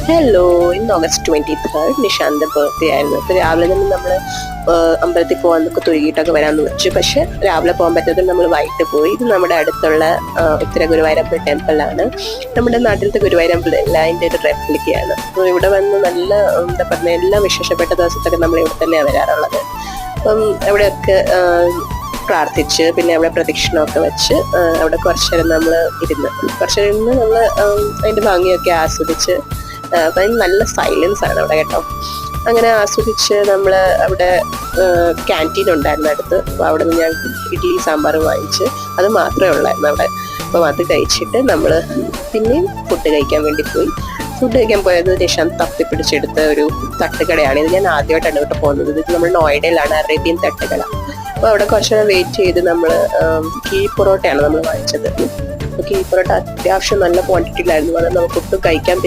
Hello, ഇന്ന് August 23 നിഷാന്തിന്റെ birthday ആയിരുന്നു. അപ്പൊ രാവിലെ തന്നെ നമ്മൾ അമ്പലത്തിൽ പോകാന്നൊക്കെ തുരുകിയിട്ടൊക്കെ വരാമെന്ന് വെച്ചു. പക്ഷെ രാവിലെ പോകാൻ പറ്റാത്തത് നമ്മൾ വൈകിട്ട് പോയി. ഇത് നമ്മുടെ അടുത്തുള്ള ഉത്തര ഗുരുവായൂരമ്പല ടെമ്പിളാണ്. നമ്മുടെ നാട്ടിലത്തെ ഗുരുവായൂരമ്പലം അതിൻ്റെ ഒരു റെപ്ലിക്കയാണ്. അപ്പോൾ ഇവിടെ വന്ന് നല്ല എന്താ പറയുക, എല്ലാ വിശേഷപ്പെട്ട ദിവസത്തൊക്കെ നമ്മൾ ഇവിടെ തന്നെയാണ് വരാറുള്ളത്. അപ്പം അവിടെയൊക്കെ പ്രാർത്ഥിച്ച് പിന്നെ അവിടെ പ്രദക്ഷിണമൊക്കെ വെച്ച് അവിടെ കുറച്ചു നേരം നമ്മൾ ഇരുന്ന് നമ്മൾ അതിൻ്റെ ഭംഗിയൊക്കെ ആസ്വദിച്ച്. അപ്പം അതിന് നല്ല സൈലൻസ് ആണ് അവിടെ കേട്ടോ. അങ്ങനെ ആസ്വദിച്ച് നമ്മൾ അവിടെ ക്യാൻറ്റീൻ ഉണ്ടായിരുന്നു അടുത്ത്. അപ്പോൾ അവിടെ നിന്ന് ഞാൻ ഇഡ്ഡലി സാമ്പാർ വാങ്ങിച്ച് അത് മാത്രമേ ഉള്ളായിരുന്നു അവിടെ. അപ്പം അത് കഴിച്ചിട്ട് നമ്മൾ പിന്നെയും ഫുഡ് കഴിക്കാൻ വേണ്ടി പോയി. ഫുഡ് കഴിക്കാൻ പോയത് നിഷാന്ത് തപ്പിപ്പിടിച്ചെടുത്ത ഒരു തട്ടുകടയാണ്. ഇത് ഞാൻ ആദ്യമായിട്ടാണ് ഇവിടെ പോകുന്നത്. ഇത് നമ്മൾ നോയിഡയിലാണ്, അറേബ്യൻ തട്ടുകട. അപ്പോൾ അവിടെ കുറച്ച് നേരം വെയിറ്റ് ചെയ്ത് നമ്മൾ കീഴ് പൊറോട്ടയാണ് നമ്മൾ വാങ്ങിച്ചത്. അപ്പോൾ കീഴ് പൊറോട്ട അത്യാവശ്യം നല്ല ക്വാണ്ടിറ്റിയിലായിരുന്നു. അത് നമുക്ക് ഒട്ടും കഴിക്കാൻ